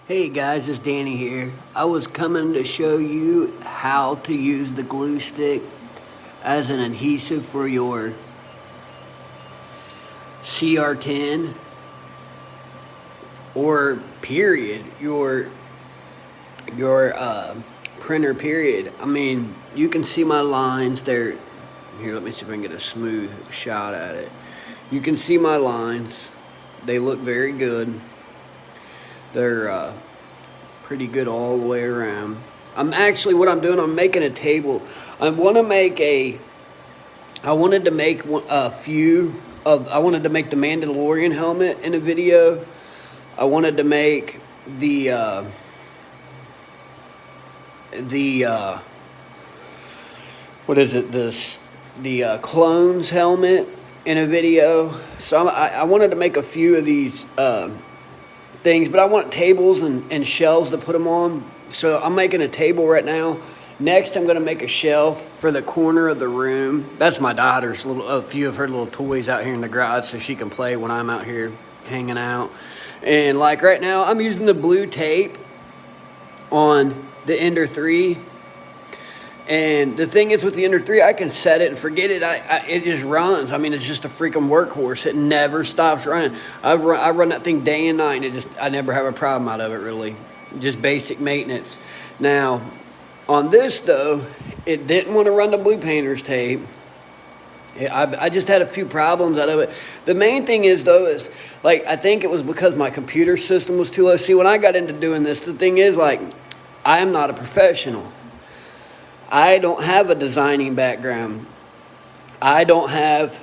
Hey guys, it's Danny here. I was coming to show you how to use the glue stick as an adhesive for your cr10 or period, your printer period. I mean, you can see my lines there. Here, let me see if I can get a smooth shot at it. You can see my lines. They look very good. They're pretty good all the way around. I'm making a table. I wanted to make the Mandalorian helmet in a video. I wanted to make the what is it, the clones helmet in a video. So I wanted to make a few of these things, but I want tables and shelves to put them on. So I'm making a table right now. Next, I'm going to make a shelf for the corner of the room. That's my daughter's a few of her little toys out here in the garage, so she can play when I'm out here hanging out. And like right now, I'm using the blue tape on the Ender 3. And the thing is with the Ender 3, I can set it and forget it. It just runs. I mean, it's just a freaking workhorse. It never stops running. I run that thing day and night, and I never have a problem out of it, really. Just basic maintenance. Now, on this, though, it didn't want to run the blue painter's tape. I just had a few problems out of it. The main thing is, though, I think it was because my computer system was too low. See, when I got into doing this, the thing is, I am not a professional. I don't have a designing background. I don't have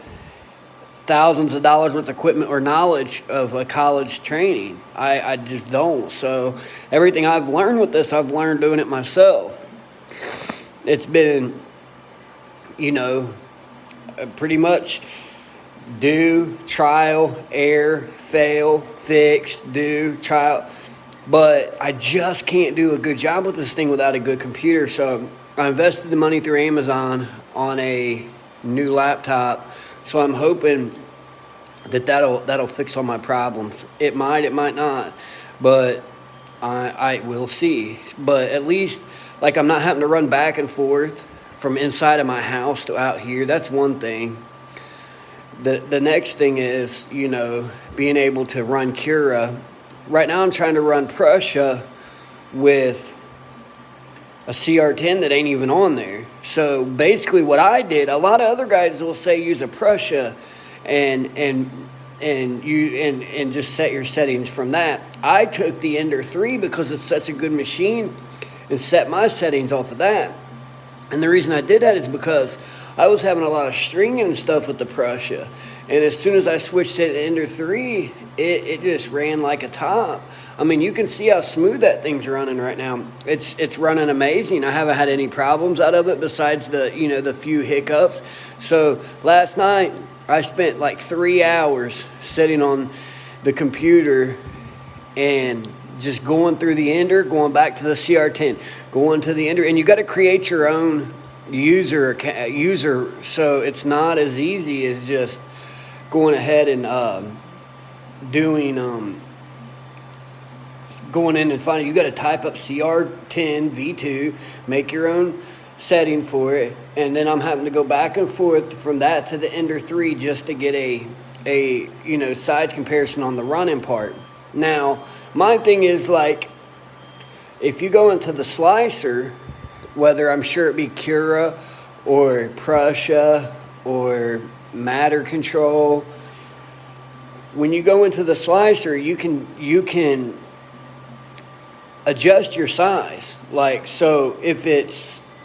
thousands of dollars worth of equipment or knowledge of a college training. I just don't. So everything I've learned with this, I've learned doing it myself. It's been, pretty much do, trial, error, fail, fix, do, trial. But I just can't do a good job with this thing without a good computer. So I invested the money through Amazon on a new laptop, so I'm hoping that'll fix all my problems. It might not, but I will see. But at least, I'm not having to run back and forth from inside of my house to out here. That's one thing. The next thing is, being able to run Cura. Right now I'm trying to run Prussia with a cr10 that ain't even on there. So basically what I did, a lot of other guys will say use a Prussia and just set your settings from that. I took the Ender 3 because it's such a good machine and set my settings off of that. And the reason I did that is because I was having a lot of stringing and stuff with the Prussia. And as soon as I switched to the Ender 3, it just ran like a top. I mean, you can see how smooth that thing's running right now. It's running amazing. I haven't had any problems out of it besides the few hiccups. So last night I spent 3 hours sitting on the computer and just going through the Ender, going back to the cr10, going to the Ender, and you got to create your own user, so it's not as easy as just going ahead and going in and finding. You got to type up cr10 v2, make your own setting for it, and then I'm having to go back and forth from that to the Ender 3 just to get a size comparison on the running part. Now my thing is, if you go into the slicer, whether I'm sure it be Cura or Prussia or Matter Control, when you go into the slicer, you can adjust your size.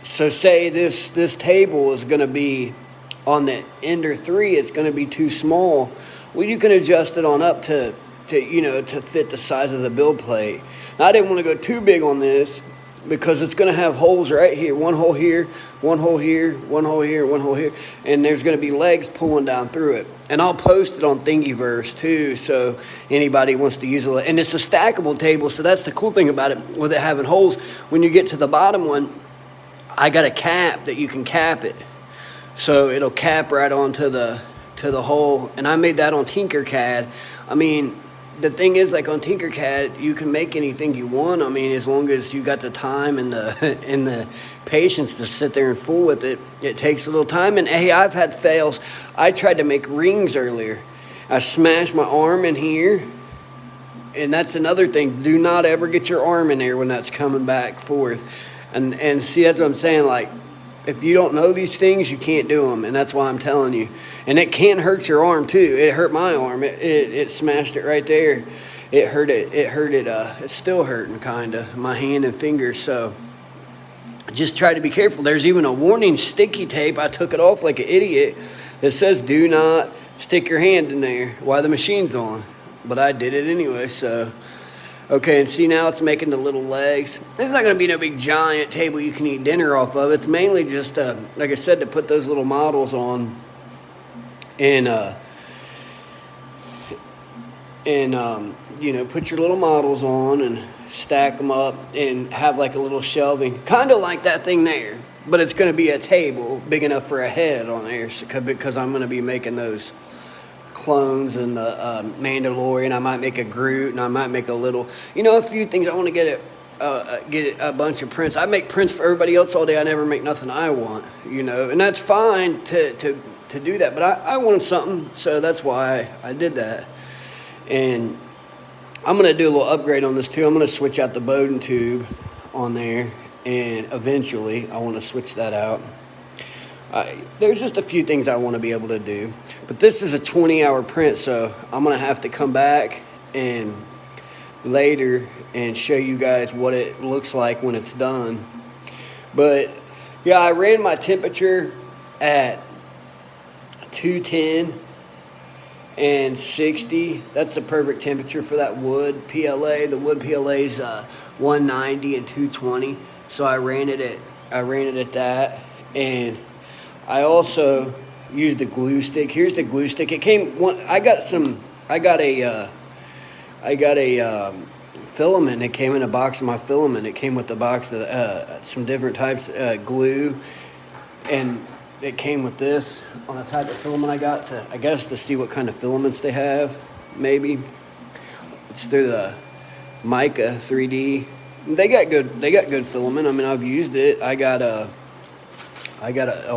Say this table is going to be on the Ender 3, it's going to be too small. Well, you can adjust it on up to fit the size of the build plate. Now, I didn't want to go too big on this because it's going to have holes right here. One hole here, one hole here, one hole here, one hole here. And there's going to be legs pulling down through it. And I'll post it on Thingiverse too, so anybody wants to use it. And it's a stackable table, so that's the cool thing about it with it having holes. When you get to the bottom one, I got a cap that you can cap it. So it'll cap right onto the hole. And I made that on Tinkercad. I mean, the thing is, like on Tinkercad, you can make anything you want. I mean, as long as you got the time and the and the patience to sit there and fool with it. It takes a little time. And hey, I've had fails. I tried to make rings earlier. I smashed my arm in here. And that's another thing. Do not ever get your arm in there when that's coming back forth. And see, that's what I'm saying. Like, if you don't know these things, you can't do them. And that's why I'm telling you. And it can hurt your arm too. It hurt my arm. It smashed it right there. It hurt it. It's still hurting kind of, my hand and fingers. So just try to be careful. There's even a warning sticky tape. I took it off like an idiot that says do not stick your hand in there while the machine's on. But I did it anyway, so. Okay, and see now it's making the little legs. It's not going to be no big giant table you can eat dinner off of. It's mainly just, like I said, to put those little models on and you know, put your little models on and stack them up and have like a little shelving. Kind of like that thing there, but it's going to be a table big enough for a head on there because I'm going to be making those clones and the Mandalorian. I might make a Groot, and I might make a little, you know, a few things. I want to get a bunch of prints. I make prints for everybody else all day. I never make nothing I want, you know, and that's fine to do that. But I wanted something, so that's why I did that. And I'm gonna do a little upgrade on this too. I'm gonna switch out the Bowden tube on there, and eventually I want to switch that out. There's just a few things I want to be able to do, but this is a 20-hour print, so I'm gonna have to come back and later and show you guys what it looks like when it's done. But yeah, I ran my temperature at 210 and 60. That's the perfect temperature for that wood PLA. The wood PLA is 190 and 220, so I ran it at that. And I also used a glue stick. Here's the glue stick. It came one. I got a filament. It came in a box of my filament. It came with a box of some different types of glue, and it came with this on a type of filament I got to see what kind of filaments they have. Maybe it's through the Mica 3D. They got good filament. I mean, I've used it. I got a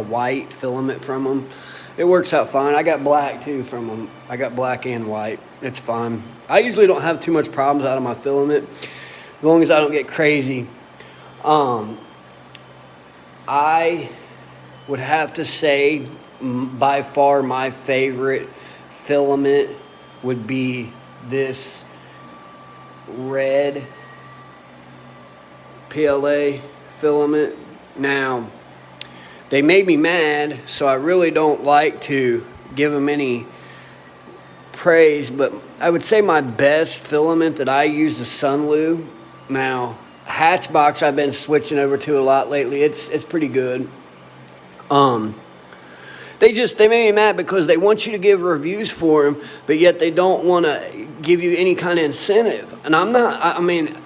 white filament from them. It works out fine. I got black too from them. I got black and white. It's fine. I usually don't have too much problems out of my filament as long as I don't get crazy. I would have to say by far my favorite filament would be this red PLA filament. Now, they made me mad, so I really don't like to give them any praise, but I would say my best filament that I use is Sunlu. Now, Hatchbox I've been switching over to a lot lately. It's pretty good. They made me mad because they want you to give reviews for them, but yet they don't want to give you any kind of incentive. And I mean,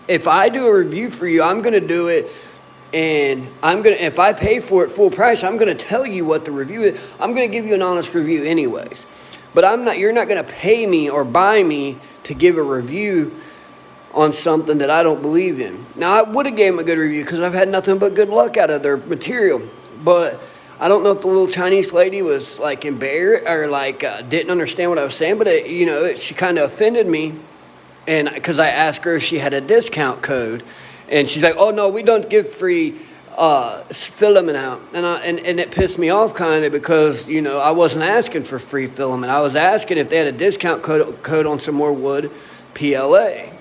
if I do a review for you, I'm going to do it. And if I pay for it full price, I'm going to tell you what the review is. I'm going to give you an honest review anyways. But you're not going to pay me or buy me to give a review on something that I don't believe in. Now, I would have gave them a good review because I've had nothing but good luck out of their material. But I don't know if the little Chinese lady was like embarrassed or like didn't understand what I was saying. But she kind of offended me, and because I asked her if she had a discount code. And she's like, "Oh no, we don't give free filament out," and it pissed me off kind of because I wasn't asking for free filament. I was asking if they had a discount code on some more wood PLA,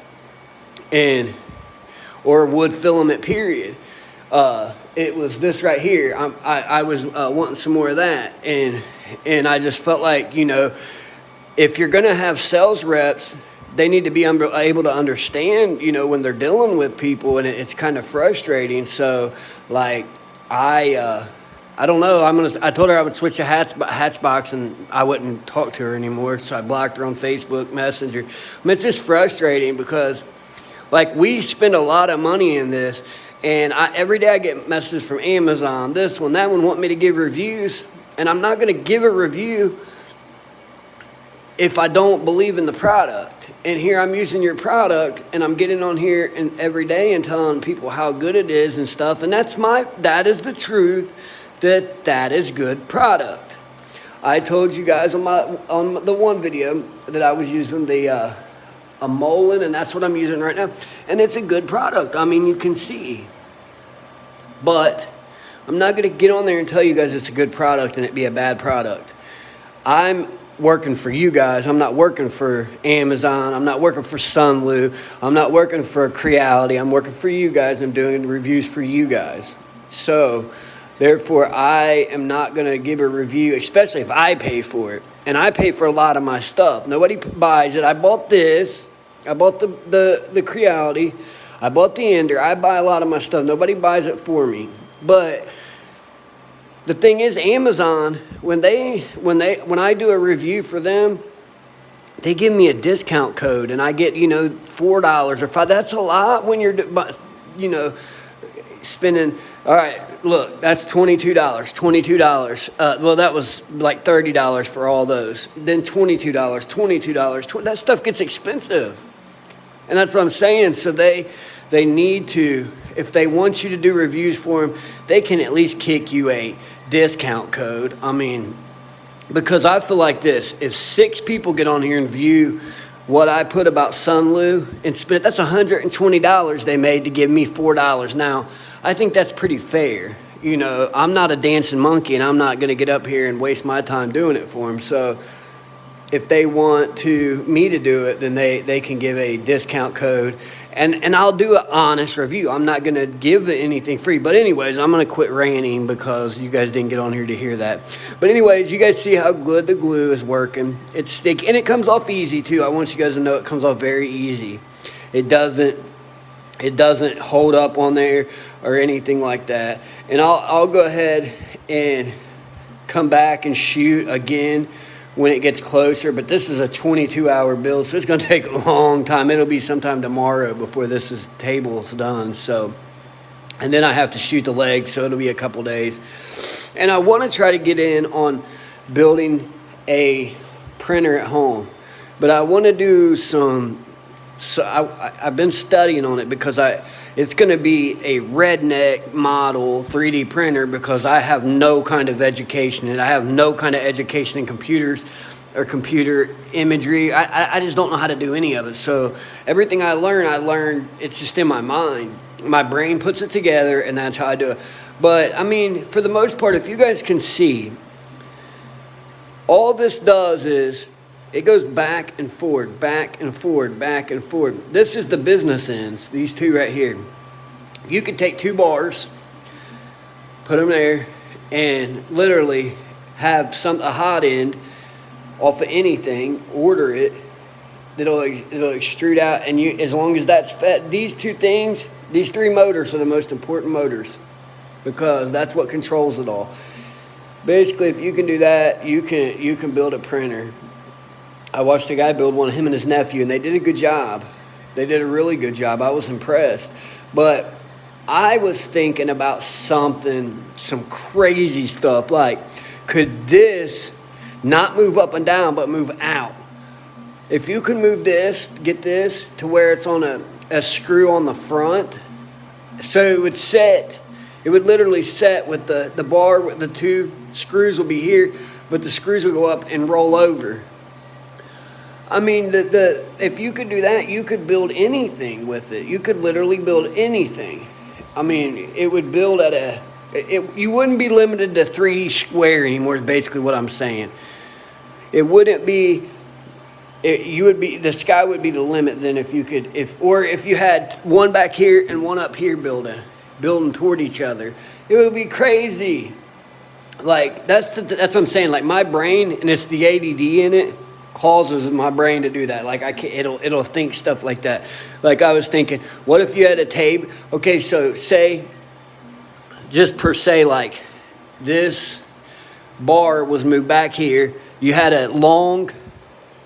or wood filament period. It was this right here. I was wanting some more of that, and I just felt like if you're gonna have sales reps, they need to be able to understand, when they're dealing with people, and it's kind of frustrating. So, like, I don't know. I told her I would switch to Hatchbox, and I wouldn't talk to her anymore. So I blocked her on Facebook Messenger. I mean, it's just frustrating because, like, we spend a lot of money in this, and every day I get messages from Amazon, this one, that one, want me to give reviews, and I'm not going to give a review if I don't believe in the product. And here I'm using your product, and I'm getting on here and every day and telling people how good it is and stuff. And that is the truth, that is good product. I told you guys on the one video that I was using a Mullen, and that's what I'm using right now. And it's a good product. I mean, you can see. But I'm not going to get on there and tell you guys it's a good product and it be a bad product. I'm working for you guys. I'm not working for Amazon. I'm not working for Sunlu. I'm not working for cr10. I'm working for you guys. I'm doing reviews for you guys. So therefore, I am not going to give a review, especially if I pay for it. And I pay for a lot of my stuff. Nobody buys it. I bought this. I bought the cr10. I bought the Ender. I buy a lot of my stuff. Nobody buys it for me. But the thing is, Amazon, when I do a review for them, they give me a discount code, and I get, $4 or $5. That's a lot when you're, spending. All right, look, that's $22. $22. Well, that was like $30 for all those. Then $22. That stuff gets expensive, and that's what I'm saying. So they need to. If they want you to do reviews for them, they can at least kick you a discount code. I mean, because I feel like this. If 6 people get on here and view what I put about Sunlu and spend it, that's $120 they made to give me $4. Now, I think that's pretty fair. I'm not a dancing monkey, and I'm not going to get up here and waste my time doing it for them. So if they want me to do it, then they can give a discount code. And I'll do an honest review. I'm not going to give anything free. But anyways, I'm going to quit ranting because you guys didn't get on here to hear that. But anyways, you guys see how good the glue is working. It's sticky. And it comes off easy, too. I want you guys to know it comes off very easy. It doesn't hold up on there or anything like that. And I'll go ahead and come back and shoot again when it gets closer, but this is a 22-hour build, so it's going to take a long time. It'll be sometime tomorrow before this table's done. So, and then I have to shoot the legs, so it'll be a couple days. And I want to try to get in on building a printer at home, but I want to do some. So I've been studying on it because it's going to be a redneck model 3D printer because I have no kind of education, and I have no kind of education in computers or computer imagery. I just don't know how to do any of it. So everything I learn, it's just in my mind. My brain puts it together, and that's how I do it. But, I mean, for the most part, if you guys can see, all this does is it goes back and forward, back and forward, back and forward. This is the business ends, these two right here. You could take 2 bars, put them there, and literally have a hot end off of anything, order it, it'll extrude out, and as long as that's fed, these 2 things, these 3 motors are the most important motors because that's what controls it all. Basically, if you can do that, you can build a printer. I watched a guy build one, him and his nephew, and they did a good job. They did a really good job. I was impressed. But I was thinking about some crazy stuff. Like, could this not move up and down, but move out? If you could move this, get this to where it's on a screw on the front, so it would literally set with the bar, with the 2 screws will be here, but the screws will go up and roll over. I mean, if you could do that, you could build anything with it. You could literally build anything. I mean, it would build you wouldn't be limited to 3D square anymore, is basically what I'm saying. It wouldn't be, the sky would be the limit then if you had one back here and one up here building toward each other. It would be crazy. Like, that's what I'm saying. Like, my brain, and it's the ADD in it, causes my brain to do that. Like, I can't, it'll think stuff like that. Like, I was thinking, what if you had a tape? Okay, so say, just per se, like, this bar was moved back here. You had a long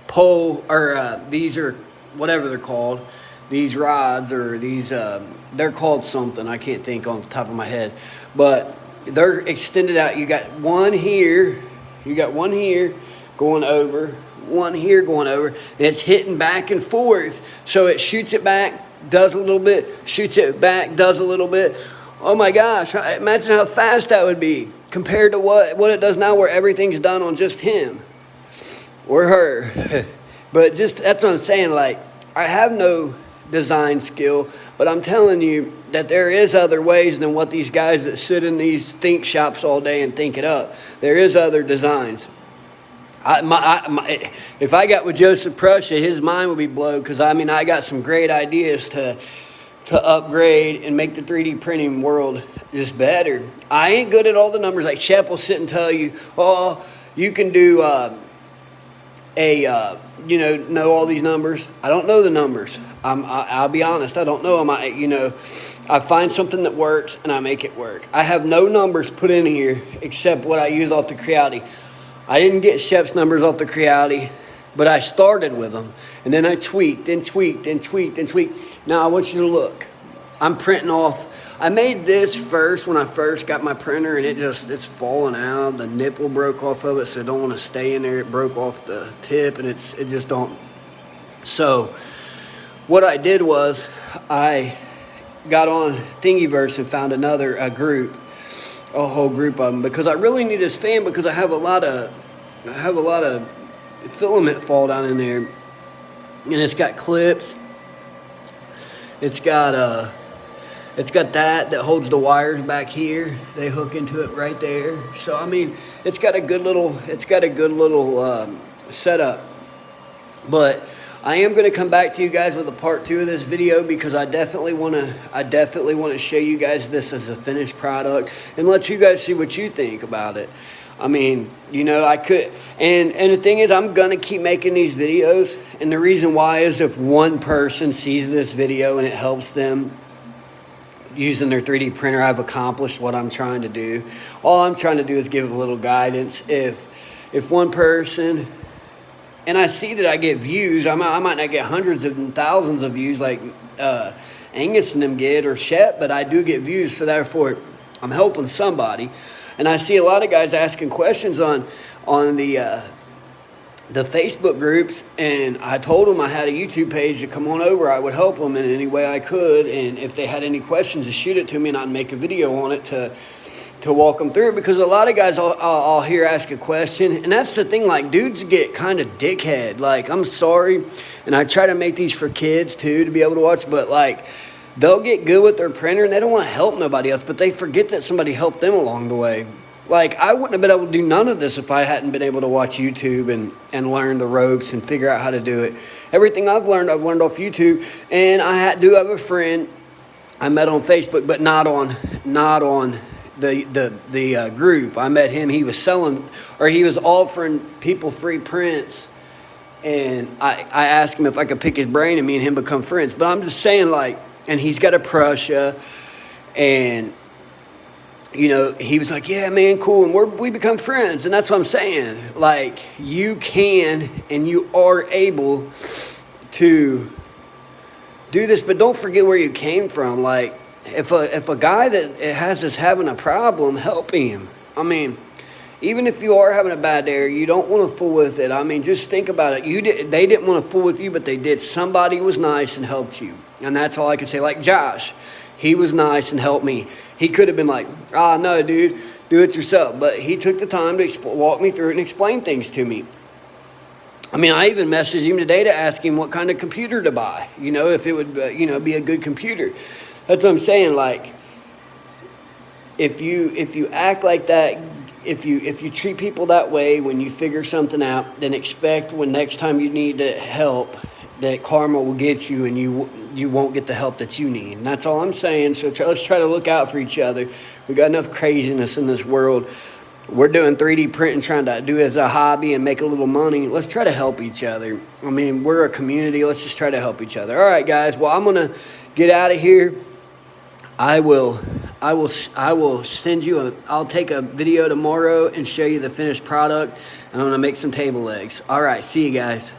pole, or these are whatever they're called, these rods, or these they're called something I can't think on the top of my head, but they're extended out. You got one here going over, one here going over, and it's hitting back and forth. So it shoots it back, does a little bit, shoots it back, does a little bit. Oh my gosh, imagine how fast that would be compared to what it does now, where everything's done on just him or her. But just, that's what I'm saying, like, I have no design skill, but I'm telling you that there is other ways than what these guys that sit in these think shops all day and think it up. There is other designs. If I got with Joseph Prussia, his mind would be blown, because I mean, I got some great ideas to upgrade and make the 3D printing world just better. I ain't good at all the numbers. Like Shep will sit and tell you, oh, you can do know all these numbers. I don't know the numbers. I'll be honest, I don't know them. I find something that works and I make it work. I have no numbers put in here except what I use off the Creality. I didn't get Shep's numbers off the Creality, but I started with them, and then I tweaked and tweaked and tweaked and tweaked. Now I want you to look. I'm printing off. I made this first when I first got my printer, and it's falling out. The nipple broke off of it, so it don't want to stay in there. It broke off the tip, and it just don't. So what I did was I got on Thingiverse and found a whole group of them, because I really need this fan, because I have a lot of filament fall down in there, and it's got clips. It's got that holds the wires back here. They hook into it right there. So I mean, it's got a good little setup. But I am going to come back to you guys with a part 2 of this video, because I definitely want to show you guys this as a finished product and let you guys see what you think about it. I mean, I could, and the thing is, I'm going to keep making these videos, and the reason why is if one person sees this video and it helps them using their 3D printer, I've accomplished what I'm trying to do. All I'm trying to do is give a little guidance. If one person, and I see that I get views, I might not get hundreds and thousands of views like Angus and them get, or Shep, but I do get views, so therefore I'm helping somebody. And I see a lot of guys asking questions on the Facebook groups, and I told them I had a YouTube page to come on over. I would help them in any way I could, and if they had any questions, to shoot it to me, and I'd make a video on it to walk them through it. Because a lot of guys I'll hear ask a question, and that's the thing, like, dudes get kind of dickhead. Like, I'm sorry, and I try to make these for kids too to be able to watch, but like, they'll get good with their printer and they don't want to help nobody else, but they forget that somebody helped them along the way. Like, I wouldn't have been able to do none of this if I hadn't been able to watch YouTube and learn the ropes and figure out how to do it. Everything I've learned off YouTube. And I do have a friend I met on Facebook, but not on the group. I met him. He was he was offering people free prints. And I asked him if I could pick his brain, and me and him become friends. But I'm just saying, like, and he's got a Prussia, and he was like, yeah, man, cool, and we become friends. And that's what I'm saying. Like, you can and you are able to do this, but don't forget where you came from. Like, if a guy that has this having a problem, help him. I mean, even if you are having a bad day, you don't want to fool with it. I mean, just think about it. They didn't want to fool with you, but they did. Somebody was nice and helped you. And that's all I can say. Like Josh, he was nice and helped me. He could have been like, no, dude, do it yourself. But he took the time to walk me through it and explain things to me. I mean, I even messaged him today to ask him what kind of computer to buy. If it would, be a good computer. That's what I'm saying. Like, if you act like that, if you treat people that way when you figure something out, then expect when next time you need help, that karma will get you, and you won't get the help that you need. And that's all I'm saying. So let's try to look out for each other. We got enough craziness in this world. We're doing 3D printing, trying to do it as a hobby and make a little money. Let's try to help each other. I mean, we're a community. Let's just try to help each other. All right, guys. Well, I'm gonna get out of here. I will send you I'll take a video tomorrow and show you the finished product, and I'm gonna make some table legs. All right, see you guys.